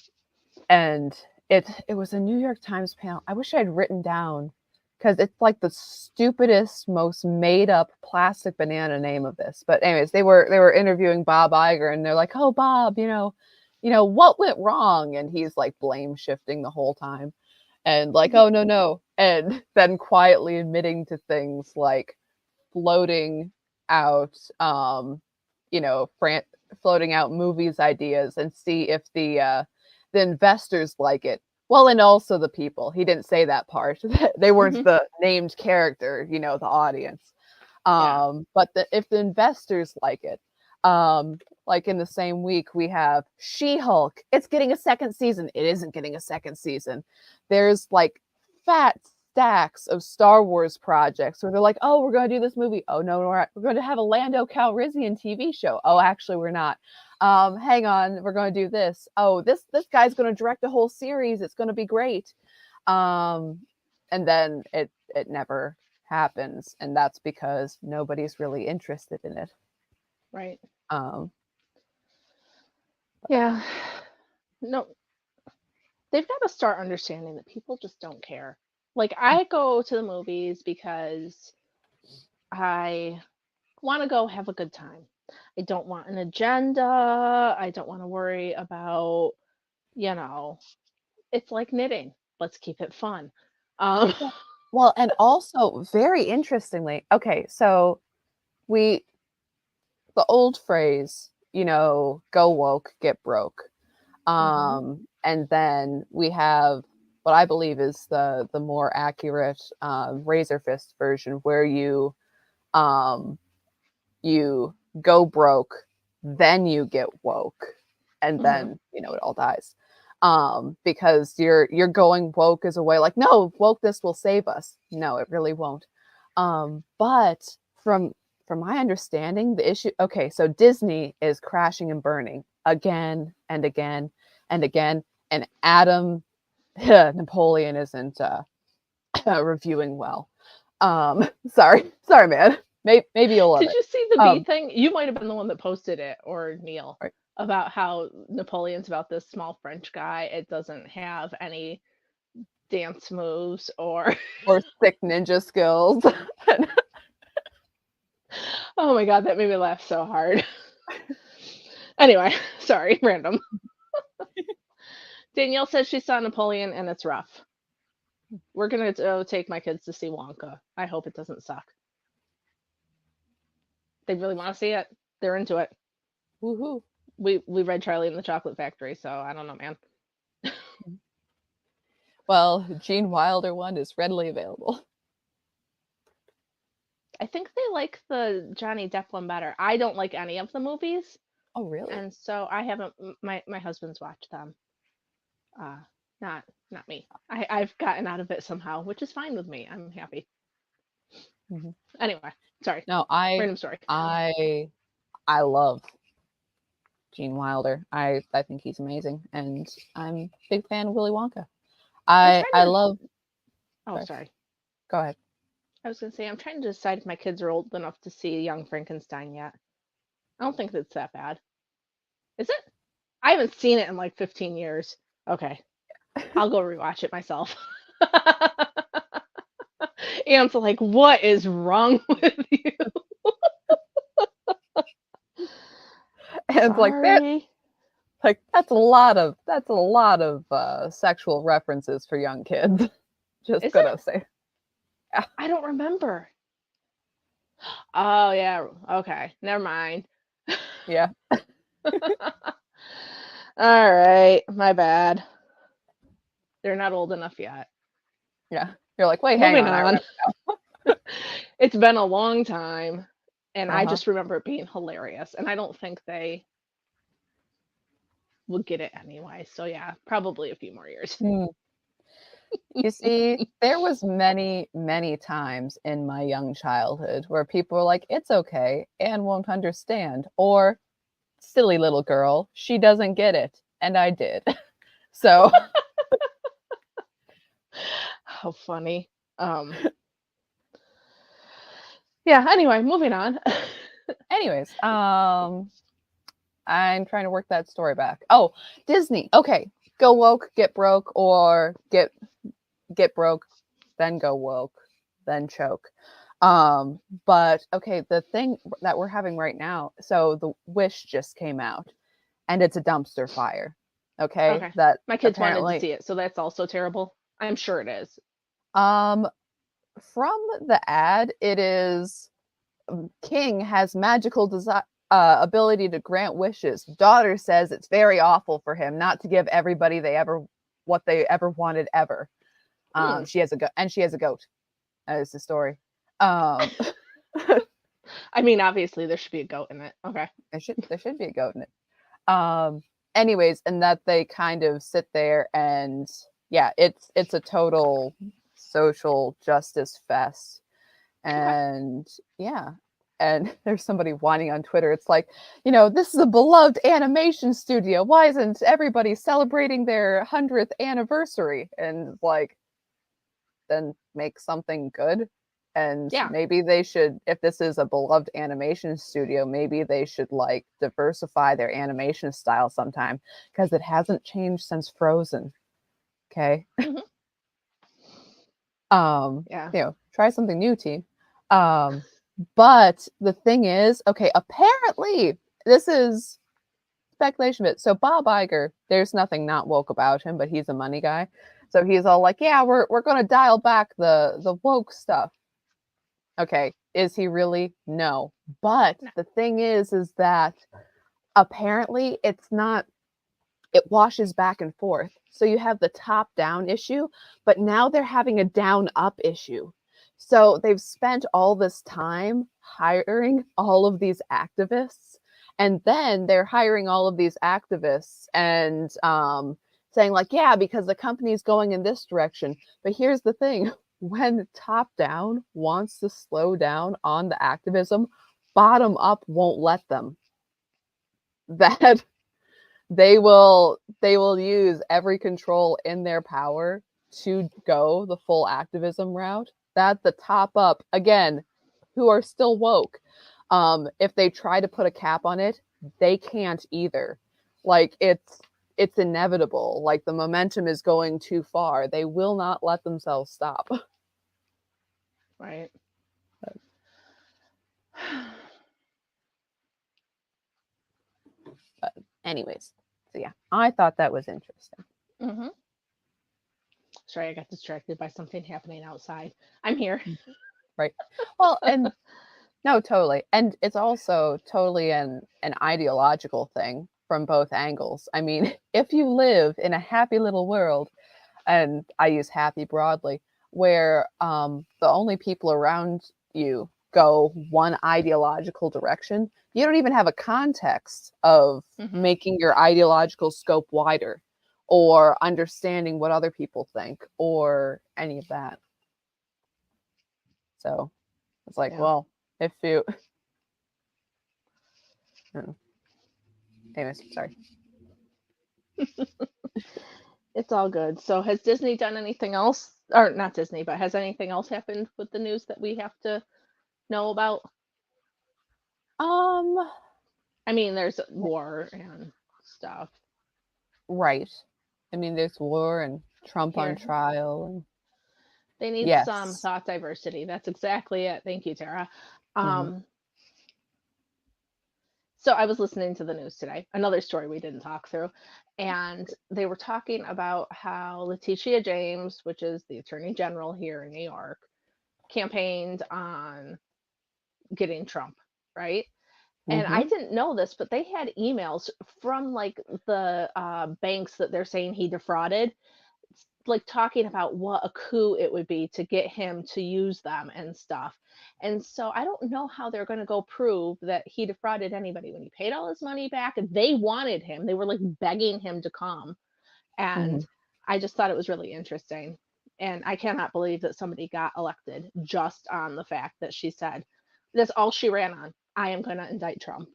it was a New York Times panel. I wish I'd written down because it's like the stupidest, most made up plastic banana name of this. But anyways, they were interviewing Bob Iger, and they're like, "Oh, Bob, what went wrong?" And he's like blame shifting the whole time, and like, "Oh, no," and then quietly admitting to things like floating out, floating out movies ideas and see if the investors like it. Well, and also the people. He didn't say that part. They weren't Mm-hmm. the named character, the audience. Yeah. But if the investors like it, like in the same week, we have She-Hulk. It's getting a second season. It isn't getting a second season. There's like fat stacks of Star Wars projects where they're like, oh, we're going to do this movie. Oh, no, we're going to have a Lando Calrissian TV show. Oh, actually, we're not. Hang on, we're going to do this. Oh, this guy's going to direct a whole series. It's going to be great. And then it never happens, and that's because nobody's really interested in it. Right. Um, Yeah. No, they've got to start understanding that people just don't care. Like, I go to the movies because I want to go have a good time. I don't want an agenda. I don't want to worry about, you know, it's like knitting. Let's keep it fun. Um, yeah. Well, and also very interestingly, okay, so we the old phrase, go woke, get broke. mhm, And then we have what I believe is the more accurate razor fist version, where um, you go broke, then you get woke, and mhm. then it all dies. Because you're going woke as a way like, no, wokeness will save us. No, it really won't. But from my understanding, the issue, okay, so Disney is crashing and burning again and again and again, and Adam Napoleon isn't reviewing well. Sorry, man. Maybe you'll love Did it. you see the bee Um, thing? You might have been the one that posted it, or Neil, right. about how Napoleon's about this small French guy. It doesn't have any dance moves or Or sick ninja skills. oh my god, that made me laugh so hard. Anyway, sorry, random. Danielle says she saw Napoleon and it's rough. We're gonna take my kids to see Wonka. I hope it doesn't suck. They really want to see it. They're into it. Woohoo. We read Charlie and the Chocolate Factory, so I don't know, man. Well, Gene Wilder one is readily available. I think they like the Johnny Depp one better. I don't like any of the movies, Oh, really? and so I haven't. My husband's watched them. Uh, not me. I've gotten out of it somehow, which is fine with me. I'm happy. Mhm. Anyway, sorry. No, Random story. I love Gene Wilder. I think he's amazing, and I'm a big fan of Willy Wonka. I'm I trying to. love. Oh, Sorry, sorry. go ahead. I was gonna say I'm trying to decide if my kids are old enough to see Young Frankenstein yet. I don't think that's that bad. Is it? I haven't seen it in like 15 years. Okay, I'll go rewatch it myself. Aunt's like, what is wrong with you? And like that, Sorry. like that's a lot of sexual references for young kids. Just Is it? gonna say, yeah, I don't remember. Oh yeah. Okay. Never mind. yeah. All right. My bad. They're not old enough yet. Yeah. You're like, wait, hang Moving on, I on. remember. It's been a long time, and I Uh-huh. just remember it being hilarious. And I don't think they will get it anyway. So yeah, probably a few more years. Hmm. You see, there was many, many times in my young childhood where people were like, it's okay, Anne won't understand, or silly little girl, she doesn't get it. And I did. So How funny. Um. Yeah. Anyway, moving on. anyways, I'm trying to work that story back. Oh, Disney. Okay. Go woke, get broke, or get broke, then go woke, then choke. But okay, the thing that we're having right now, so the Wish just came out and it's a dumpster fire. Okay, Okay. that My kids wanted to apparently see it, so that's also terrible. I'm sure it is. um from the ad, it is King has magical ability to grant wishes. Daughter says it's very awful for him not to give everybody they ever what they ever wanted ever. Hmm. She has a goat, and she has a goat. That is the story. Um, I mean, obviously there should be a goat in it. Okay. there should be a goat in it. Anyways, and that they kind of sit there and yeah, it's a total social justice fest. Okay. And yeah, and there's somebody whining on Twitter. It's like, this is a beloved animation studio. Why isn't everybody celebrating their 100th anniversary? And like, then make something good. And Yeah. maybe they should, if this is a beloved animation studio, maybe they should like diversify their animation style sometime because it hasn't changed since Frozen. Okay. Hmm. Yeah. Try something new, team. But the thing is, okay, apparently this is speculation bit. So Bob Iger, there's nothing not woke about him, but he's a money guy. So he's all like, yeah, we're gonna dial back the woke stuff. Okay, is he really? No. But No. the thing is that apparently it washes back and forth. So you have the top down issue, but now they're having a down up issue. So they've spent all this time hiring all of these activists, and then they're hiring all of these activists and saying like, yeah, because the company's going in this direction. But here's the thing: when top down wants to slow down on the activism, bottom up won't let them. That they will use every control in their power to go the full activism route. That the top up again, who are still woke, if they try to put a cap on it, they can't either. Like it's inevitable. Like the momentum is going too far. They will not let themselves stop. Right. But anyways, so yeah, I thought that was interesting. Hmm. Sorry, I got distracted by something happening outside. I'm here. Right. Well, and no, totally. And it's also totally an ideological thing from both angles. I mean, if you live in a happy little world, and I use happy broadly, where the only people around you go one ideological direction, you don't even have a context of Hmm. making your ideological scope wider. or understanding what other people think or any of that. So it's like, Yeah. well, if you anyways, sorry. It's all good. So has Disney done anything else? Or not Disney, but has anything else happened with the news that we have to know about? Um, I mean, there's war and stuff right. I mean, there's war and Trump on here. trial and They need some yes. thought diversity. That's exactly it. Thank you, Tara. Mhm. So I was listening to the news today, another story we didn't talk through, and they were talking about how Letitia James, which is the Attorney General here in New York, campaigned on getting Trump, right? And I Mhm. didn't know this, but they had emails from like the banks that they're saying he defrauded, like talking about what a coup it would be to get him to use them and stuff. And so I don't know how they're going to go prove that he defrauded anybody when he paid all his money back. They wanted him, they were like begging him to come. And Mhm. I just thought it was really interesting. And I cannot believe that somebody got elected just on the fact that she said, that's all she ran on. I am going to indict Trump.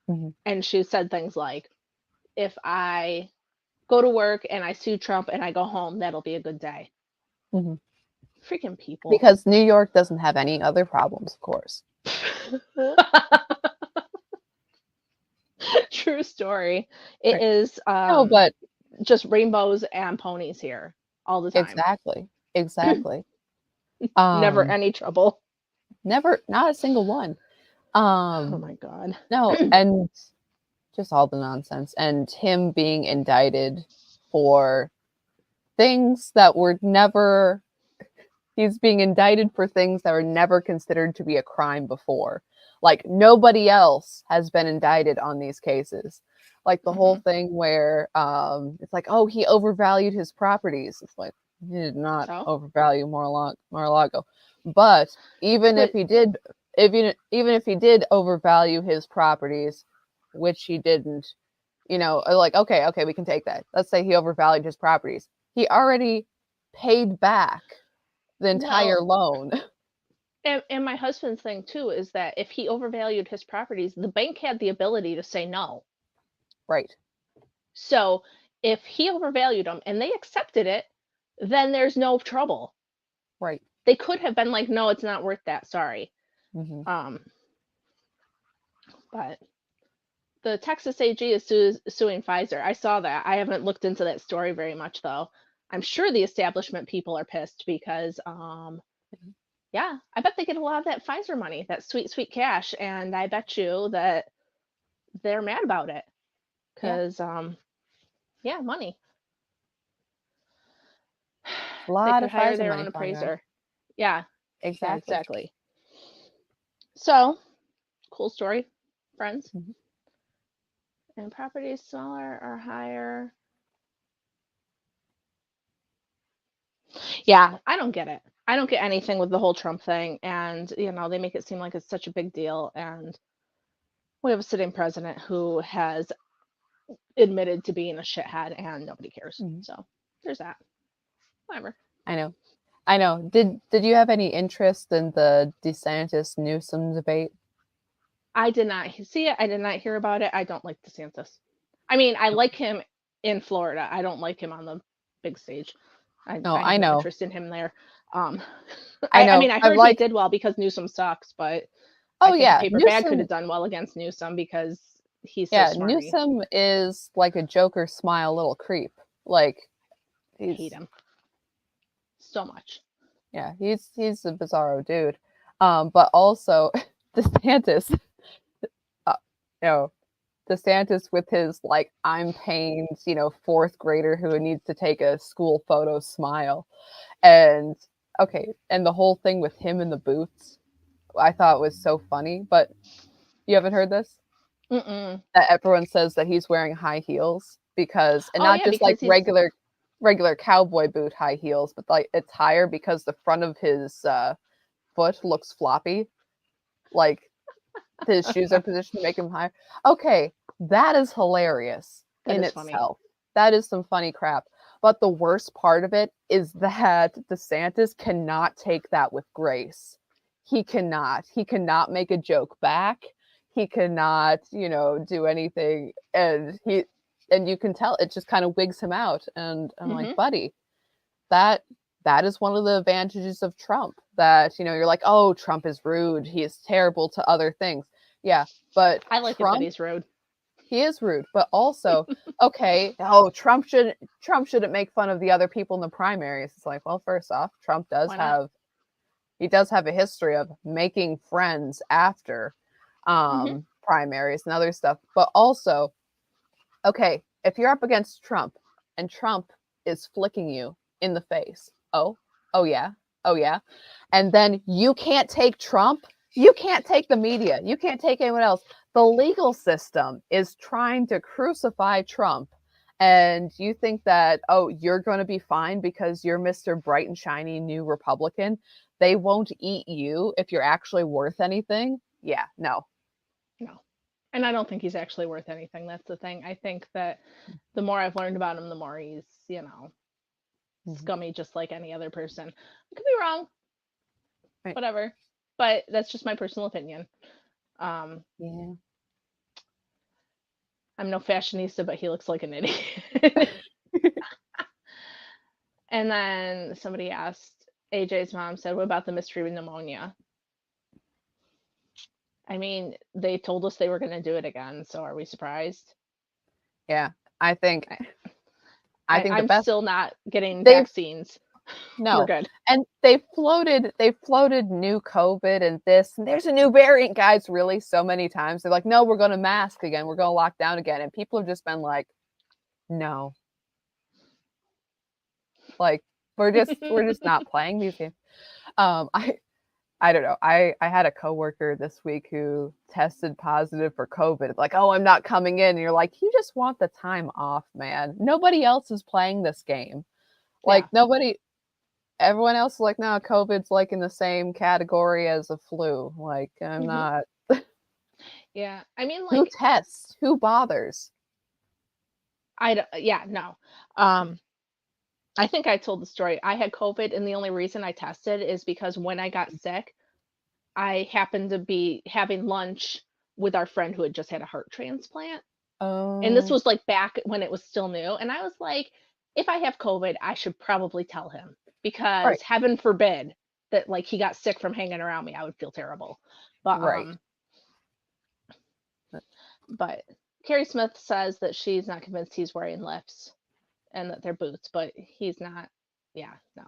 Mhm. And she said things like, if I go to work and I sue Trump and I go home, that'll be a good day. Mhm. Freaking people. Because New York doesn't have any other problems, of course. True story. It Right. is No, but just rainbows and ponies here all the time. exactly. Exactly. Never Um, any trouble. never, not a single one. Oh my God. No, and just all the nonsense and him being indicted for things that were never he's being indicted for things that were never considered to be a crime before. Like nobody else has been indicted on these cases. Like the whole thing where it's like, oh, he overvalued his properties. It's like he did not So, overvalue Mar-a-Lago. But even if but he did, even if he did overvalue his properties, which he didn't, like okay, we can take that. Let's say he overvalued his properties. He already paid back the entire well, loan. and my husband's thing too is that if he overvalued his properties, the bank had the ability to say no. Right. So if he overvalued them and they accepted it, then there's no trouble. Right. They could have been like, no, it's not worth that. Sorry. Mm-hmm. But the Texas AG is suing Pfizer. I saw that. I haven't looked into that story very much though. I'm sure the establishment people are pissed because, yeah, I bet they get a lot of that Pfizer money, that sweet, sweet cash, and I bet you that they're mad about it Yeah. because, yeah, money. A They lot could of hire Pfizer their money own flying around. appraiser. Yeah, yeah, Exactly. exactly. So, cool story, friends. Mm-hmm. And properties smaller or higher. Yeah, I don't get it. I don't get anything with the whole Trump thing. And, they make it seem like it's such a big deal. And we have a sitting president who has admitted to being a shithead and nobody cares. Mm-hmm. So there's that. Whatever. I know. I know. Did you have any interest in the DeSantis Newsom debate? I did not see it. I did not hear about it. I don't like DeSantis. I mean, I like him in Florida. I don't like him on the big stage. No, I I have no know. interest in him there. Um, I I know. mean, I I'm heard he like, did well because Newsom sucks, but I oh think a yeah, paper bag could have Newsom. done well against Newsom because he's so Yeah, smarmy. Newsom is like a Joker smile little creep. Like Hate he's him so much. yeah, he's a bizarro dude. But also DeSantis, uh, you know, DeSantis with his like I'm pained, fourth grader who needs to take a school photo smile. And okay, and the whole thing with him in the boots, I thought was so funny. But you haven't heard this? Mm-mm. That everyone says that he's wearing high heels and Oh not yeah, just like because he's regular cowboy boot high heels, but like it's higher because the front of his foot looks floppy. Like his shoes are positioned to make him higher. Okay, that is hilarious that in is funny. itself. that is some funny crap. But the worst part of it is that DeSantis cannot take that with grace. He cannot. He cannot make a joke back. He cannot, do anything. And you can tell it just kind of wigs him out. And I'm like, buddy, that is one of the advantages of Trump, that, you're like, oh, Trump is rude. He is terrible to other things. Yeah, but I like Trump, it that he's rude. He is rude, but also, okay, oh, Trump shouldn't make fun of the other people in the primaries. It's like, well, first off, Trump does have a history of making friends after primaries and other stuff. But also, okay, if you're up against Trump and Trump is flicking you in the face, oh yeah, and then you can't take Trump, you can't take the media, you can't take anyone else. The legal system is trying to crucify Trump, and you think that, oh, you're going to be fine because you're Mr. Bright and Shiny new Republican. They won't eat you if you're actually worth anything. Yeah, no. And I don't think he's actually worth anything. That's the thing. I think that the more I've learned about him, the more he's, scummy, just like any other person. I could be wrong. Right. Whatever. But that's just my personal opinion. Yeah. I'm no fashionista, but he looks like an idiot. And then somebody asked, AJ's mom said, what about the mystery pneumonia? I mean, they told us they were going to do it again, so are we surprised? Yeah, I think I'm still not getting vaccines. No, we're good. And they floated new COVID and this, and there's a new variant, guys, really so many times. They're like, no, we're going to mask again. We're going to lock down again. And people have just been like, no. Like, we're just not playing these games. I don't know. I had a coworker this week who tested positive for COVID. Like, oh, I'm not coming in. And you're like, you just want the time off, man. Nobody else is playing this game. Like, everyone else is like, no, COVID's like in the same category as a flu. Like, I'm not. Yeah. I mean, like, who tests? Who bothers? No. I think I told the story. I had COVID, and the only reason I tested is because when I got sick, I happened to be having lunch with our friend who had just had a heart transplant. Oh. And this was like back when it was still new. And I was like, if I have COVID, I should probably tell him, because heaven forbid that like he got sick from hanging around me. I would feel terrible. But but Carrie Smith says that she's not convinced he's wearing lifts and that they're boots, but he's not. Yeah, no.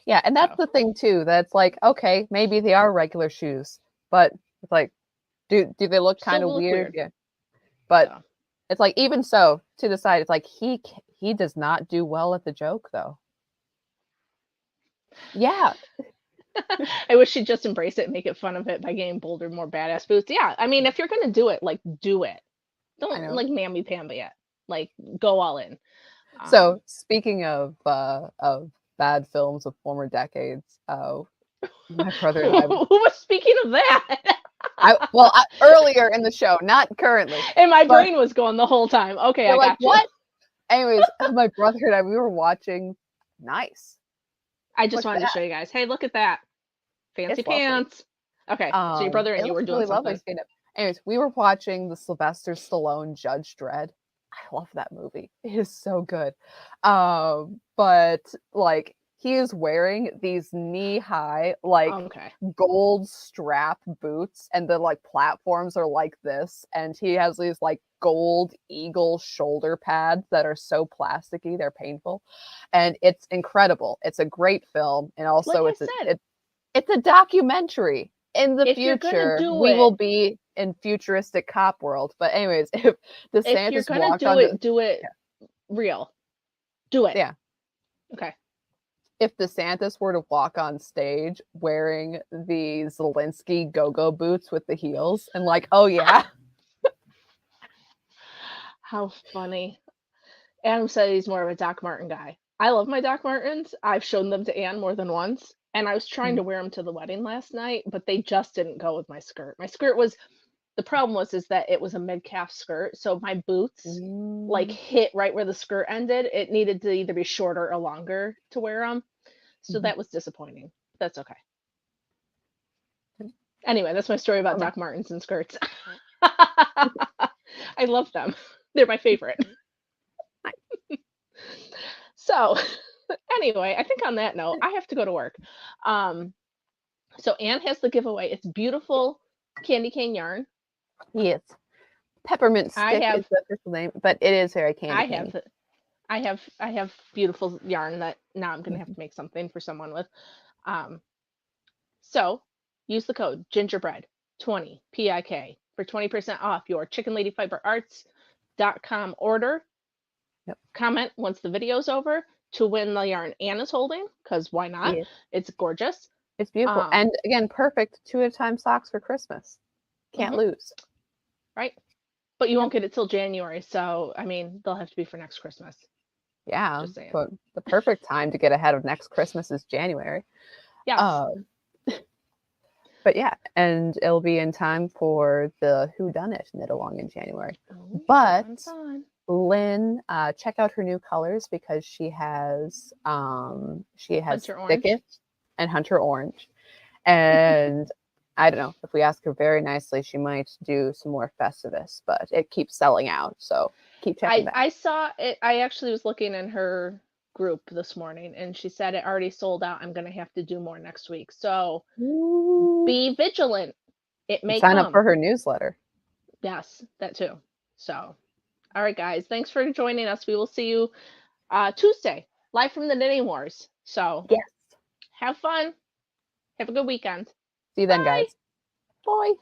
Yeah, and that's the thing too. That's like, okay, maybe they are regular shoes, but it's like, do they look kind of weird? Yeah. But it's like, even so, to the side, it's like he does not do well at the joke though. Yeah. I wish she'd just embrace it and make it fun of it by getting bolder, more badass boots. Yeah, I mean, if you're gonna do it, like, do it. Don't like namby-pamby it. Like, go all in. So speaking of bad films of former decades, my brother and I. Who was speaking of that? Earlier in the show, not currently. And my brain was going the whole time. Okay, I got you. What? Anyways, my brother and I, we were watching. Nice. I just wanted to show you guys. Hey, look at that. Fancy pants. Okay, so your brother and you were doing really something. Anyways, we were watching the Sylvester Stallone Judge Dredd. I love that movie. It is so good. But like, he is wearing these knee-high, like gold strap boots, and the like platforms are like this, and he has these like gold eagle shoulder pads that are so plasticky, they're painful, and it's incredible. It's a great film, and also like it's a documentary. In the future, we will be in futuristic cop world. But anyways, if DeSantis do it real. Do it. Yeah. Okay. If DeSantis were to walk on stage wearing the Zelensky go-go boots with the heels and like, oh yeah. How funny. Adam said he's more of a Doc Martin guy. I love my Doc Martens. I've shown them to Anne more than once. And I was trying to wear them to the wedding last night, but they just didn't go with my skirt. My skirt was The problem was is that it was a mid-calf skirt, so my boots like Mm, hit right where the skirt ended. It needed to either be shorter or longer to wear them. So mhm. that was disappointing. That's okay. Anyway, that's my story about Bummer. Doc Martens and skirts. I love them. They're my favorite. So, anyway, I think on that note, I have to go to work. Um, so Anne has the giveaway. It's beautiful candy cane yarn. Yes. Peppermint I stick is have the official name, but it is very candy I cane. have I have beautiful yarn that now I'm gonna have Mhm. to make something for someone with. Um, so use the code gingerbread 20 PIK for 20% off your chickenladyfiberarts.com order. Yep. Comment once the video's over to win the yarn Anne is holding, because why not? Yes. It's gorgeous. It's beautiful. Um, And again, perfect 2 at a time socks for Christmas. Can't mhm, lose. right? But you Yep. won't get it till January, so I mean they'll have to be for next Christmas. Yeah. Just saying. But the perfect time to get ahead of next Christmas is January. Yes. Uh, but yeah, and it'll be in time for the Who Done It knit along in January. Ooh, But fun, fun. Lynn, check out her new colors because she has Hunter orange. Thicket and Hunter Orange. And I don't know, if we ask her very nicely, she might do some more Festivus, but it keeps selling out. So keep checking back. I saw it. I actually was looking in her group this morning, and she said it already sold out. I'm gonna have to do more next week. So Ooh. be vigilant. It And may sign up come. for her newsletter. Yes, that too. So, all right, guys. Thanks for joining us. We will see you Tuesday, live from the Knitting Wars. So Yes. have fun. Have a good weekend. See you then, Bye. guys. Bye.